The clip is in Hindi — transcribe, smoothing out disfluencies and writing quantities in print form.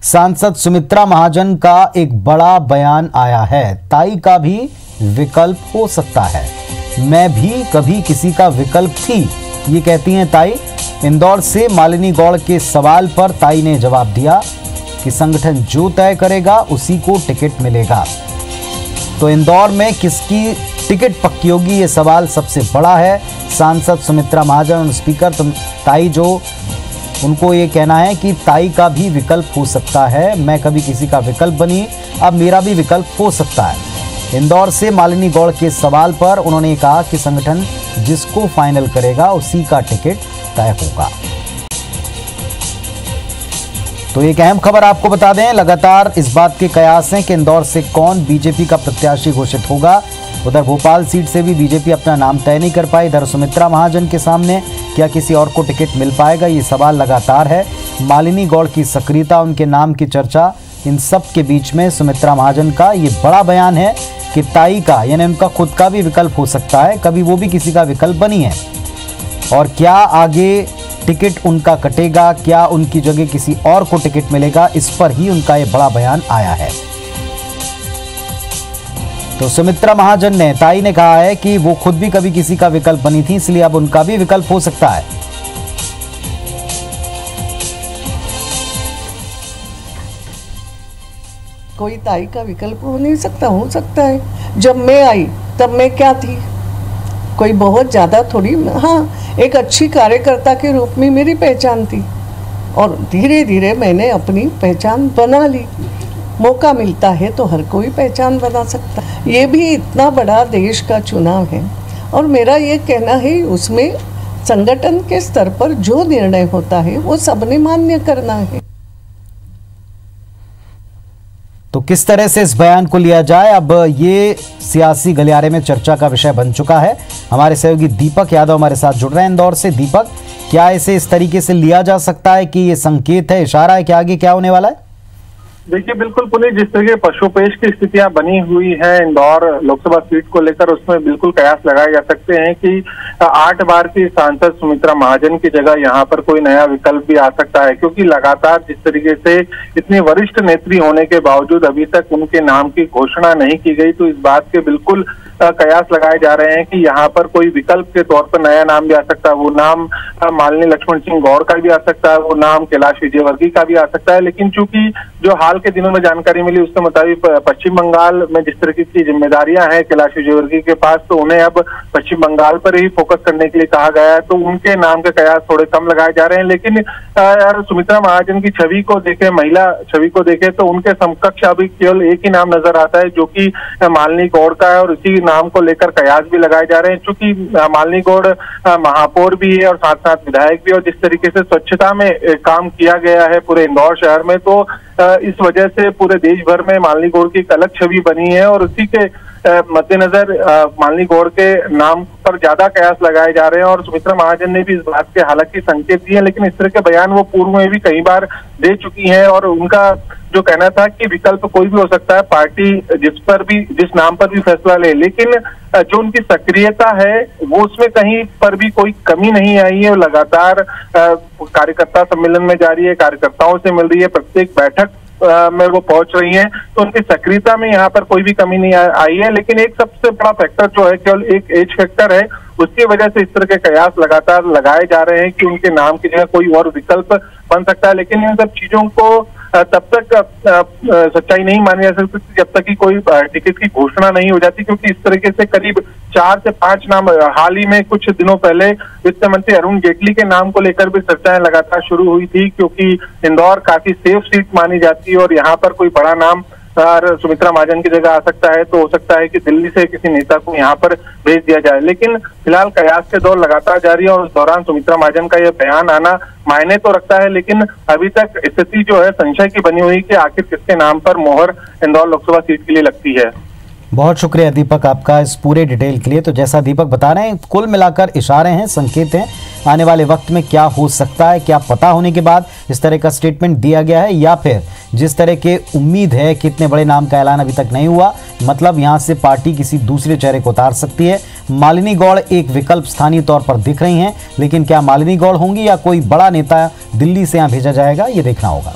सांसद सुमित्रा महाजन का एक बड़ा बयान आया है। ताई का भी विकल्प हो सकता है। मैं भी कभी किसी का विकल्प थी, ये कहती हैं ताई। इंदौर से मालिनी गौड़ के सवाल पर ताई ने जवाब दिया कि संगठन जो तय करेगा उसी को टिकट मिलेगा। तो इंदौर में किसकी टिकट पक्की होगी, ये सवाल सबसे बड़ा है। सांसद सुमित्रा महाजन और स्पीकर ताई जो उनको ये कहना है कि ताई का भी विकल्प हो सकता है। मैं कभी किसी का विकल्प बनी, अब मेरा भी विकल्प हो सकता है। इंदौर से मालिनी गौड़ के सवाल पर उन्होंने कहा कि संगठन जिसको फाइनल करेगा उसी का टिकट तय होगा। तो एक अहम खबर आपको बता दें, लगातार इस बात के कयास हैं कि इंदौर से कौन बीजेपी का प्रत्याशी घोषित होगा। उधर भोपाल सीट से भी बीजेपी अपना नाम तय नहीं कर पाई। इधर सुमित्रा महाजन के सामने क्या किसी और को टिकट मिल पाएगा, ये सवाल लगातार है। मालिनी गौड़ की सक्रियता, उनके नाम की चर्चा, इन सब के बीच में सुमित्रा महाजन का ये बड़ा बयान है कि ताई का यानी उनका खुद का भी विकल्प हो सकता है, कभी वो भी किसी का विकल्प बनी है। और क्या आगे टिकट उनका कटेगा, क्या उनकी जगह किसी और को टिकट मिलेगा, इस पर ही उनका ये बड़ा बयान आया है। तो सुमित्रा महाजन ने, ताई ने कहा है कि वो खुद भी कभी किसी का विकल्प बनी थी, इसलिए अब उनका भी विकल्प हो सकता है। कोई ताई का विकल्प हो नहीं सकता, हो सकता है। जब मैं आई तब मैं क्या थी, कोई बहुत ज़्यादा थोड़ी, हाँ एक अच्छी कार्यकर्ता के रूप में मेरी पहचान थी और धीरे धीरे मैंने अपनी पहचान बना ली। मौका मिलता है तो हर कोई पहचान बना सकता है। ये भी इतना बड़ा देश का चुनाव है और मेरा ये कहना है उसमें संगठन के स्तर पर जो निर्णय होता है वो सबने मान्य करना है। तो किस तरह से इस बयान को लिया जाए, अब ये सियासी गलियारे में चर्चा का विषय बन चुका है। हमारे सहयोगी दीपक यादव हमारे साथ जुड़ रहे हैं इंदौर से। दीपक, क्या इसे इस तरीके से लिया जा सकता है कि ये संकेत है, इशारा है कि आगे क्या होने वाला है? देखिए, बिल्कुल पुनीत, जिस तरह पशुपेश की स्थितियां बनी हुई है इंदौर लोकसभा सीट को लेकर, उसमें बिल्कुल कयास लगाए जा सकते हैं कि 8 बार की सांसद सुमित्रा महाजन की जगह यहां पर कोई नया विकल्प भी आ सकता है, क्योंकि लगातार जिस तरीके से इतनी वरिष्ठ नेत्री होने के बावजूद अभी तक उनके नाम की घोषणा नहीं की गई, तो इस बात के बिल्कुल कयास लगाए जा रहे हैं कि यहाँ पर कोई विकल्प के तौर पर नया नाम भी आ सकता है। वो नाम मालिनी लक्ष्मण सिंह गौड़ का भी आ सकता है, वो नाम कैलाश विजयवर्गीय का भी आ सकता है। लेकिन चूंकि जो हाल के दिनों में जानकारी मिली उसके मुताबिक पश्चिम बंगाल में जिस तरह की जिम्मेदारियां हैं कैलाश विजयवर्गीय के पास, तो उन्हें अब पश्चिम बंगाल पर ही फोकस करने के लिए कहा गया है, तो उनके नाम के कयास थोड़े कम लगाए जा रहे हैं। लेकिन सुमित्रा महाजन की छवि को देखे, महिला छवि को देखे, तो उनके समकक्ष अभी केवल एक ही नाम नजर आता है जो कि मालिनी गौड़ का है और इसी नाम को लेकर कयास भी लगाए जा रहे हैं। चूंकि मालिनी गौड़ महापौर भी है और साथ साथ विधायक भी, और जिस तरीके से स्वच्छता में काम किया गया है पूरे इंदौर शहर में, तो इस वजह से पूरे देश भर में मालिनी गौड़ की एक अलग छवि बनी है और उसी के मद्देनजर मालिनी गौड़ के नाम पर ज्यादा कयास लगाए जा रहे हैं। और सुमित्रा महाजन ने भी इस बात के हालांकि संकेत दिए, लेकिन इस तरह के बयान वो पूर्व में भी कई बार दे चुकी हैं और उनका जो कहना था कि विकल्प कोई भी हो सकता है, पार्टी जिस नाम पर भी फैसला ले, लेकिन जो उनकी सक्रियता है वो उसमें कहीं पर भी कोई कमी नहीं आई है। लगातार कार्यकर्ता सम्मेलन में जा रही है, कार्यकर्ताओं से मिल रही है, प्रत्येक बैठक में वो पहुंच रही हैं, तो उनकी सक्रियता में यहाँ पर कोई भी कमी नहीं आई है। लेकिन एक सबसे बड़ा फैक्टर जो है केवल एक एज फैक्टर है, उसकी वजह से इस तरह के कयास लगातार लगाए जा रहे हैं कि उनके नाम की जगह कोई और विकल्प बन सकता है। लेकिन इन सब चीजों को तब तक सच्चाई नहीं मानी जा सकती जब तक कि कोई टिकट की घोषणा नहीं हो जाती, क्योंकि इस तरीके से करीब 4 से 5 नाम, हाल ही में कुछ दिनों पहले वित्त मंत्री अरुण जेटली के नाम को लेकर भी चर्चाएं लगातार शुरू हुई थी, क्योंकि इंदौर काफी सेफ सीट मानी जाती है और यहाँ पर कोई बड़ा नाम सुमित्रा महाजन की जगह आ सकता है, तो हो सकता है कि दिल्ली से किसी नेता को यहाँ पर भेज दिया जाए। लेकिन फिलहाल कयास के दौर लगातार जारी है और उस दौरान सुमित्रा महाजन का यह बयान आना मायने तो रखता है, लेकिन अभी तक स्थिति जो है संशय की बनी हुई कि आखिर किसके नाम पर मोहर इंदौर लोकसभा सीट के लिए लगती है। बहुत शुक्रिया दीपक आपका इस पूरे डिटेल के लिए। तो जैसा दीपक बता रहे हैं, कुल मिलाकर इशारे हैं, संकेत हैं, आने वाले वक्त में क्या हो सकता है, क्या पता होने के बाद इस तरह का स्टेटमेंट दिया गया है, या फिर जिस तरह के उम्मीद है कि इतने बड़े नाम का ऐलान अभी तक नहीं हुआ, मतलब यहां से पार्टी किसी दूसरे चेहरे को उतार सकती है। मालिनी गौड़ एक विकल्प स्थानीय तौर पर दिख रही हैं, लेकिन क्या मालिनी गौड़ होंगी या कोई बड़ा नेता दिल्ली से यहां भेजा जाएगा, ये देखना होगा।